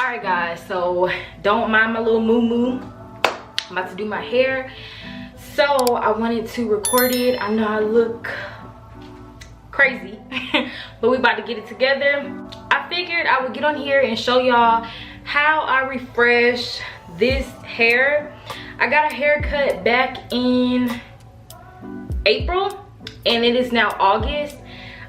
Alright guys, so don't mind my little moo-moo. I'm about to do my hair. So I wanted to record it. I know I look crazy, but we about to get it together. I figured I would get on here and show y'all how I refresh this hair. I got a haircut back in April and it is now August.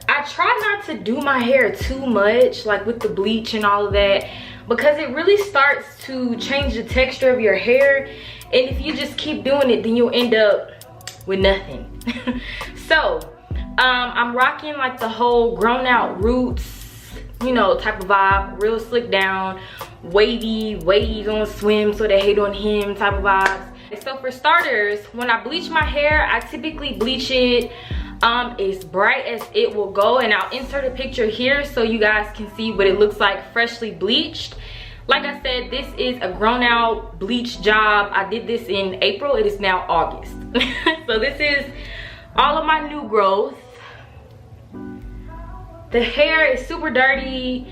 I try not to do my hair too much, like with the bleach and all of that, because it really starts to change the texture of your hair, and if you just keep doing it, then you'll end up with nothing. So I'm rocking like the whole grown out roots, you know, type of vibe, real slick down, wavy, waves on swim so they hate on him type of vibes. So for starters, when I bleach my hair, I typically bleach it as bright as it will go, and I'll insert a picture here so you guys can see what it looks like freshly bleached. Like I said, this is a grown out bleach job. I did this in April. It is now August. So this is all of my new growth. The hair is super dirty.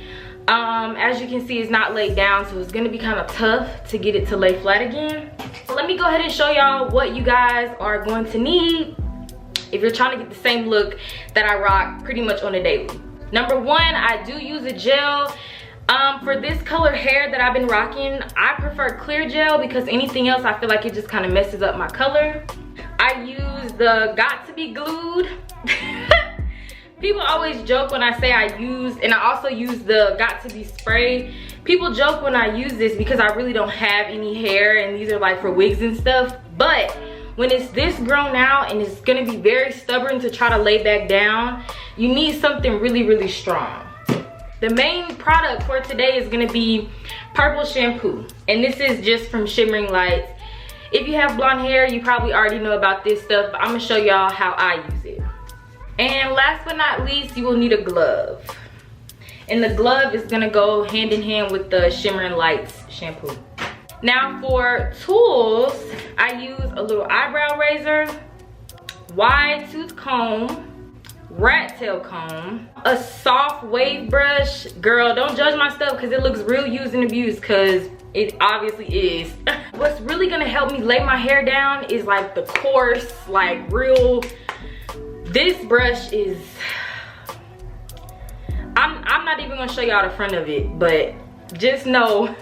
As you can see, it's not laid down, so it's gonna be kind of tough to get it to lay flat again. So let me go ahead and show y'all what you guys are going to need if you're trying to get the same look that I rock pretty much on a daily. Number one, I do use a gel. For this color hair that I've been rocking, I prefer clear gel because anything else I feel like it just kind of messes up my color. I use the Got To Be Glued. People always joke when I say I use, and I also use the Got To Be Spray. People joke when I use this because I really don't have any hair and these are like for wigs and stuff. But when it's this grown out and it's gonna be very stubborn to try to lay back down, you need something really, really strong. The main product for today is gonna be purple shampoo. And this is just from Shimmering Lights. If you have blonde hair, you probably already know about this stuff, but I'm gonna show y'all how I use it. And last but not least, you will need a glove. And the glove is gonna go hand in hand with the Shimmering Lights shampoo. Now for tools, I use a little eyebrow razor, wide tooth comb, rat tail comb, a soft wave brush. Girl, don't judge my stuff because it looks real used and abused, because it obviously is. What's really gonna help me lay my hair down is like the coarse, like real, this brush is, I'm not even gonna show y'all the front of it, but just know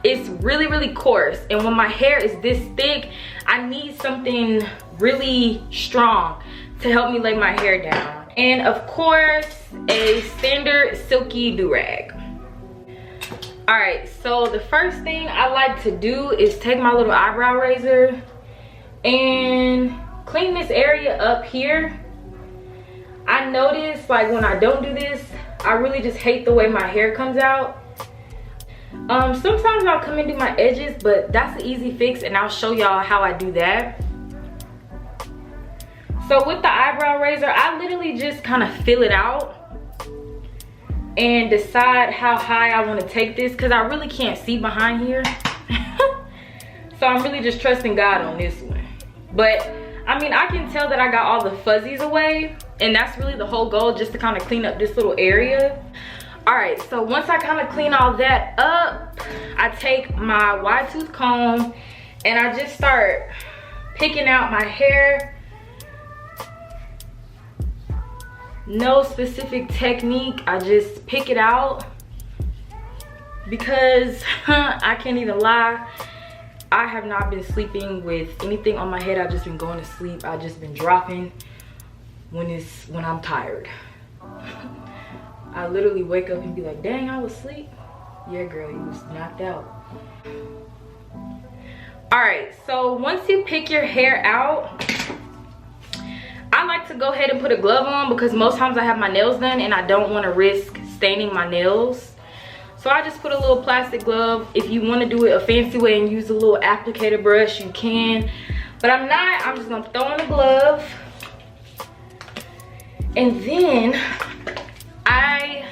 it's really, really coarse. And when my hair is this thick, I need something really strong to help me lay my hair down. And of course, a standard silky DuRag. All right, so the first thing I like to do is take my little eyebrow razor and clean this area up here. I notice like when I don't do this, I really just hate the way my hair comes out. Sometimes I'll come and do my edges, but that's an easy fix and I'll show y'all how I do that. So with the eyebrow razor, I literally just kind of fill it out and decide how high I want to take this, because I really can't see behind here. So I'm really just trusting God on this one. But I mean, I can tell that I got all the fuzzies away, and that's really the whole goal, just to kind of clean up this little area. All right, so once I kind of clean all that up, I take my wide tooth comb and I just start picking out my hair. No specific technique, I just pick it out because I can't even lie, I have not been sleeping with anything on my head. I've just been going to sleep. I've just been dropping when I'm tired. I literally wake up and be like, dang, I was asleep. Yeah, girl, you was knocked out. All right, so once you pick your hair out, I like to go ahead and put a glove on because most times I have my nails done and I don't want to risk staining my nails. So I just put a little plastic glove. If you want to do it a fancy way and use a little applicator brush, you can. But I'm not. I'm just going to throw on the glove. And then I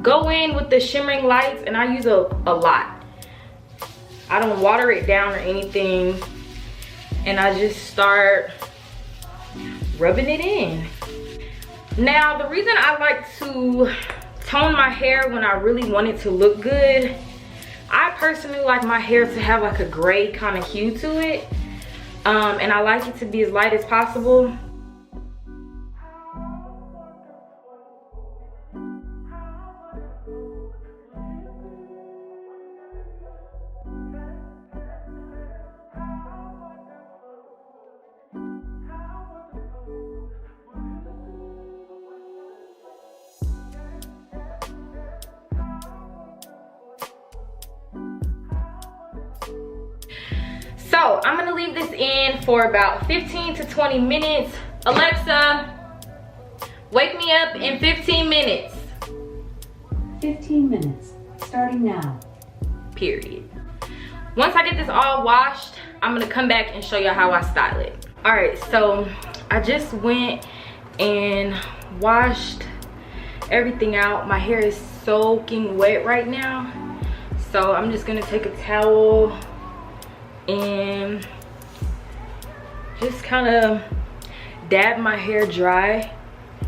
go in with the Shimmering Lights, and I use a lot. I don't water it down or anything. And I just start rubbing it in. Now, the reason I like to tone my hair when I really want it to look good. I personally like my hair to have like a gray kind of hue to it. And I like it to be as light as possible. So I'm gonna leave this in for about 15 to 20 minutes. Alexa, wake me up in 15 minutes. 15 minutes, starting now. Period. Once I get this all washed, I'm gonna come back and show you how I style it. All right, so I just went and washed everything out. My hair is soaking wet right now. So I'm just gonna take a towel and just kind of dab my hair dry.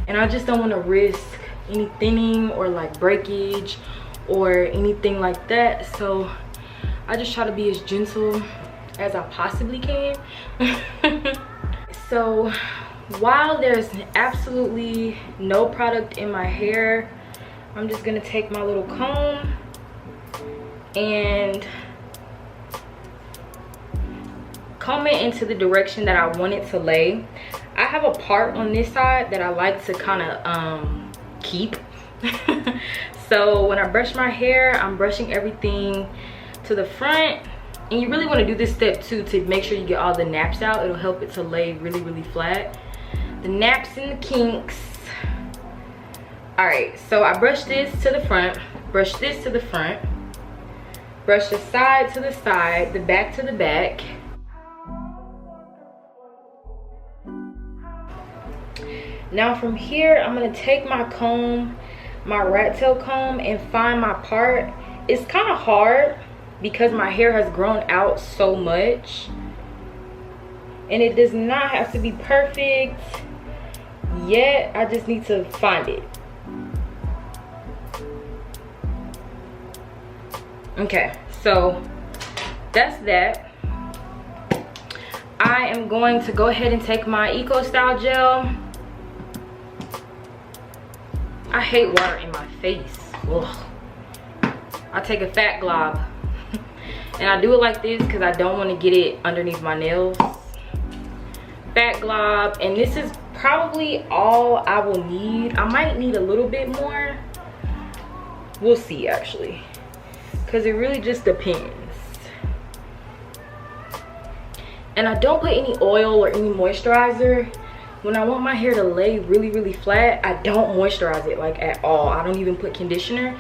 And I just don't want to risk any thinning or like breakage or anything like that, so I just try to be as gentle as I possibly can. So while there's absolutely no product in my hair, I'm just gonna take my little comb and comb it into the direction that I want it to lay. I have a part on this side that I like to kind of keep. So when I brush my hair, I'm brushing everything to the front. And you really want to do this step too to make sure you get all the naps out. It'll help it to lay really, really flat. The naps and the kinks. All right, so I brush this to the front, brush this to the front, brush the side to the side, the back to the back. Now from here, I'm gonna take my comb, my rat tail comb, and find my part. It's kind of hard because my hair has grown out so much. And it does not have to be perfect yet. I just need to find it. Okay, so that's that. I am going to go ahead and take my Eco Style gel. I hate water in my face. Ugh. I take a fat glob and I do it like this because I don't want to get it underneath my nails. Fat glob, and this is probably all I will need. I might need a little bit more. We'll see actually, because it really just depends. And I don't put any oil or any moisturizer. When I want my hair to lay really, really flat, I don't moisturize it like at all. I don't even put conditioner,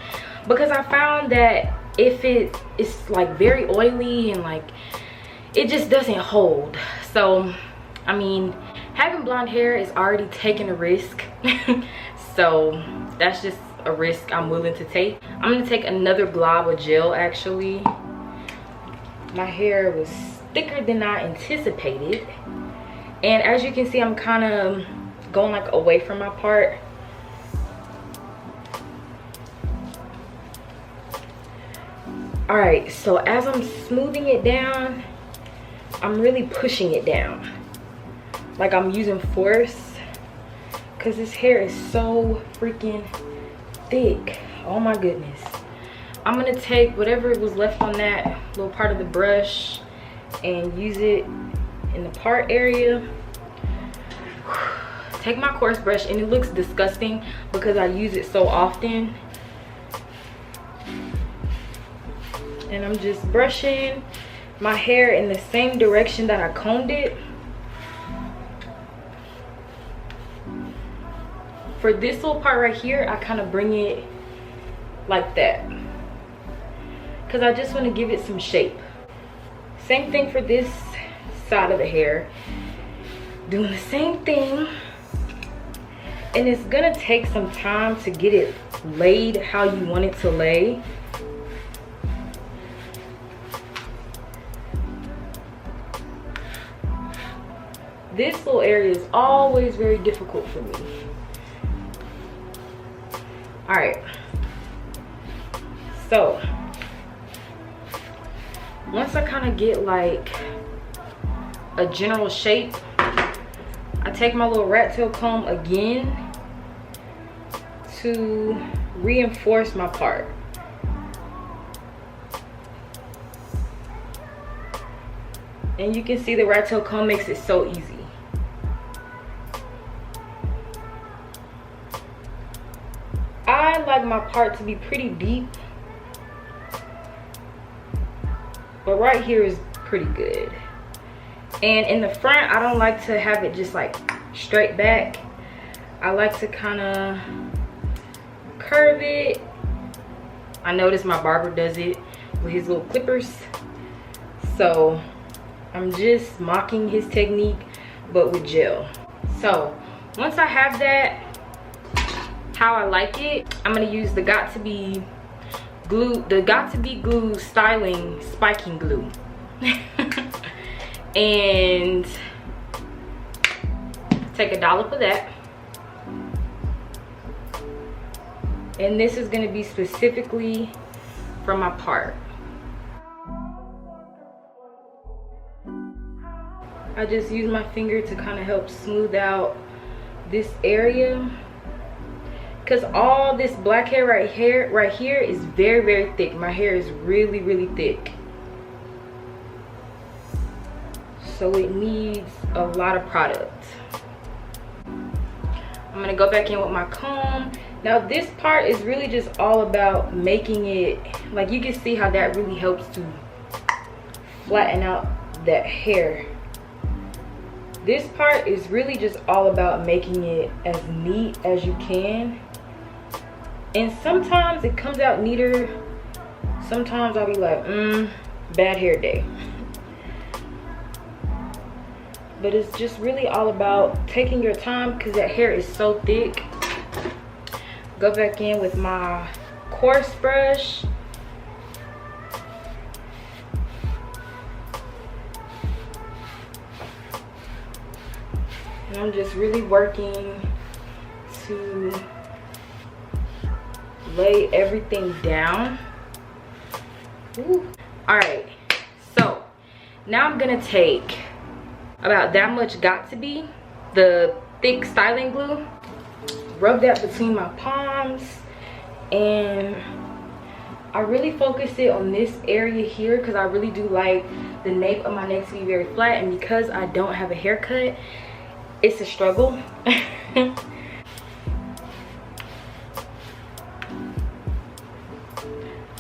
because I found that if it's like very oily and like it just doesn't hold. So I mean, having blonde hair is already taking a risk. So that's just a risk I'm willing to take. I'm gonna take another glob of gel actually. My hair was thicker than I anticipated. And as you can see, I'm kind of going like away from my part. All right, so as I'm smoothing it down, I'm really pushing it down. Like I'm using force, because this hair is so freaking thick. Oh my goodness. I'm gonna take whatever was left on that little part of the brush and use it in the part area. Take my coarse brush, and it looks disgusting because I use it so often. And I'm just brushing my hair in the same direction that I combed it. For this little part right here, I kind of bring it like that because I just want to give it some shape. Same thing for this side of the hair. Doing the same thing. And it's gonna take some time to get it laid how you want it to lay. This little area is always very difficult for me. All right, So once I kind of get like a general shape, I take my little rat tail comb again to reinforce my part. And you can see the rat tail comb makes it so easy. I like my part to be pretty deep, but right here is pretty good. And in the front, I don't like to have it just like straight back. I like to kind of curve it. I notice my barber does it with his little clippers, so I'm just mocking his technique but with gel. So once I have that how I like it, I'm gonna use the Got To Be glue, the Got To Be glue styling spiking glue. And take a dollop of that. And this is gonna be specifically for my part. I just use my finger to kind of help smooth out this area, because all this black hair right here is very, very thick. My hair is really, really thick, so it needs a lot of product. I'm gonna go back in with my comb. Now this part is really just all about making it, like you can see how that really helps to flatten out that hair. This part is really just all about making it as neat as you can. And sometimes it comes out neater. Sometimes I'll be like, bad hair day. But it's just really all about taking your time, because that hair is so thick. Go back in with my coarse brush. And I'm just really working to lay everything down. Ooh. All right, so now I'm gonna take about that much Got To Be, the thick styling glue, rub that between my palms, and I really focus it on this area here, because I really do like the nape of my neck to be very flat, and because I don't have a haircut, it's a struggle.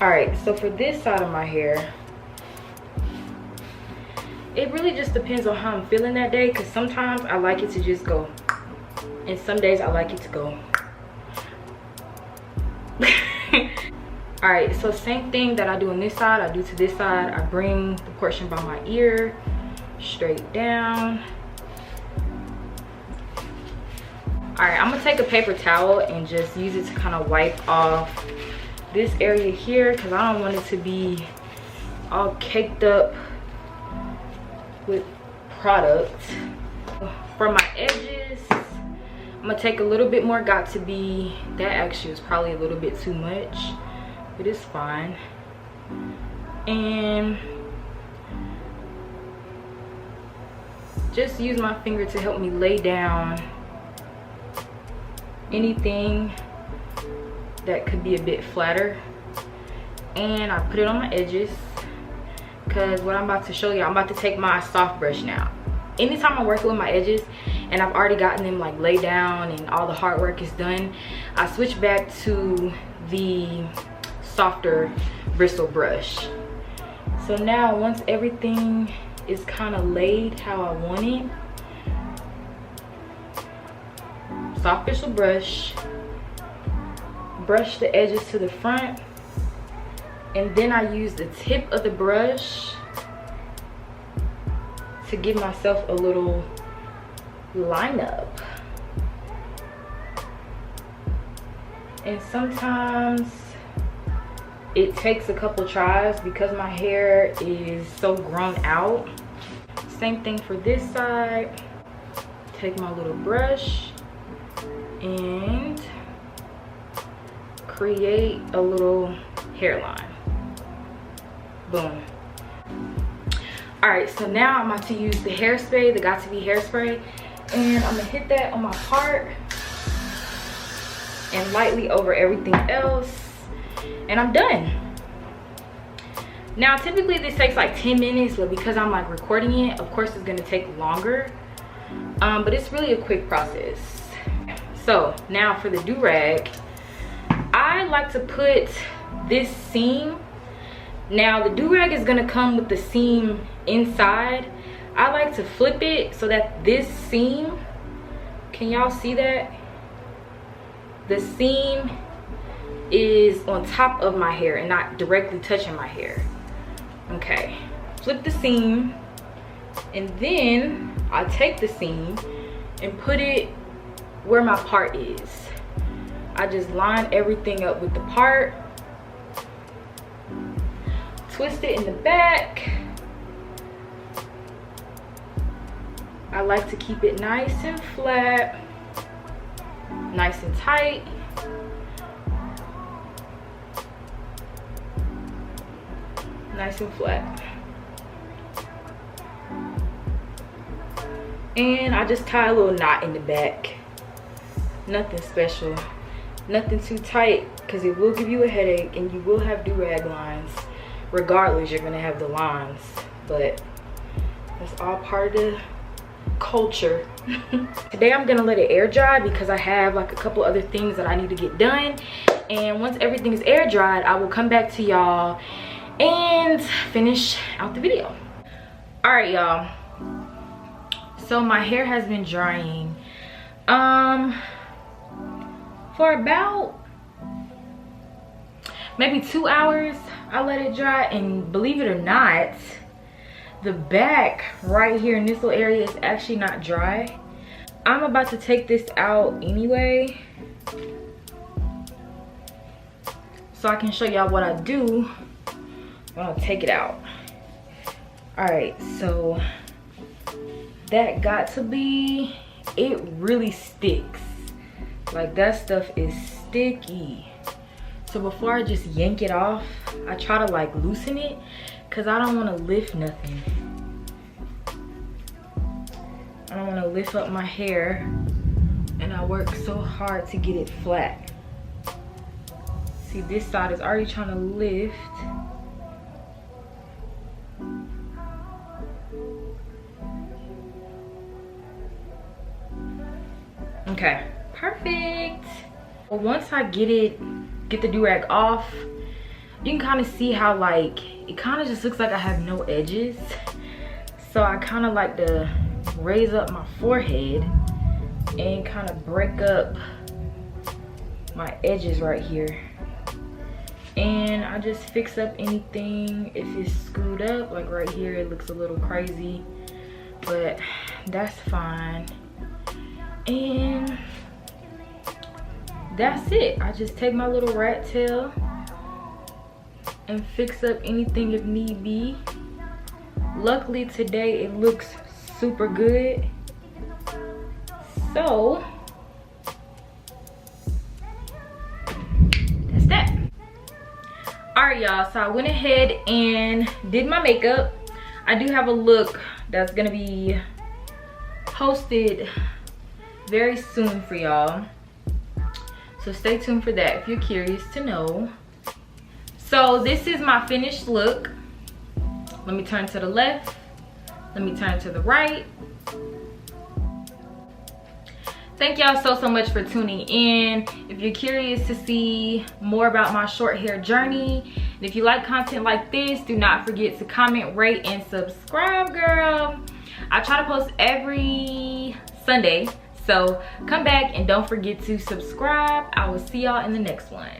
All right, so for this side of my hair, it really just depends on how I'm feeling that day, because sometimes I like it to just go, and some days I like it to go. All right, so same thing that I do on this side, I do to this side. I bring the portion by my ear straight down. All right, I'm gonna take a paper towel and just use it to kind of wipe off this area here, because I don't want it to be all caked up with product. For my edges, I'm gonna take a little bit more Got To Be. That actually was probably a little bit too much, but it's fine. And just use my finger to help me lay down anything that could be a bit flatter. And I put it on my edges, because what I'm about to show you, I'm about to take my soft brush now. Anytime I'm working with my edges and I've already gotten them like laid down and all the hard work is done, I switch back to the softer bristle brush. So now once everything is kind of laid how I want it, soft bristle brush, brush the edges to the front, and then I use the tip of the brush to give myself a little lineup. And sometimes it takes a couple tries because my hair is so grown out. Same thing for this side. Take my little brush and create a little hairline. Boom. All right, so now I'm about to use the hairspray, the Got To Be hairspray, and I'm gonna hit that on my part and lightly over everything else, and I'm done. Now, typically this takes like 10 minutes, but because I'm like recording it, of course it's gonna take longer. But it's really a quick process. So now for the DuRag, I like to put this seam. Now the DuRag is gonna come with the seam inside. I like to flip it so that this seam, can y'all see that? The seam is on top of my hair and not directly touching my hair. Okay, flip the seam, and then I take the seam and put it where my part is. I just line everything up with the part, twist it in the back. I like to keep it nice and flat, nice and tight. Nice and flat. And I just tie a little knot in the back. Nothing special, nothing too tight, because it will give you a headache and you will have do-rag lines. Regardless, you're gonna have the lines, but that's all part of the culture. Today I'm gonna let it air dry because I have like a couple other things that I need to get done, and once everything is air dried, I will come back to y'all and finish out the video. All right, y'all, so my hair has been drying for about maybe 2 hours. I let it dry, and believe it or not, the back right here in this little area is actually not dry. I'm about to take this out anyway so I can show y'all what I do when I take it out. All right, so that Got To Be, it really sticks. Like, that stuff is sticky. So before I just yank it off, I try to like loosen it because I don't want to lift nothing. I don't want to lift up my hair, and I work so hard to get it flat. See, this side is already trying to lift. Okay, perfect. Well, once I get the do-rag off, you can kind of see how like it kind of just looks like I have no edges. So I kind of like to raise up my forehead and kind of break up my edges right here, and I just fix up anything if it's screwed up. Like right here it looks a little crazy, but that's fine. And that's it. I just take my little rat tail and fix up anything if need be. Luckily today it looks super good. So that's that. All right, y'all, so I went ahead and did my makeup. I do have a look that's gonna be posted very soon for y'all, so stay tuned for that if you're curious to know. So this is my finished look. Let me turn to the left, let me turn to the right. Thank y'all so much for tuning in. If you're curious to see more about my short hair journey, and if you like content like this, do not forget to comment, rate, and subscribe, girl. I try to post every Sunday, so come back and don't forget to subscribe. I will see y'all in the next one.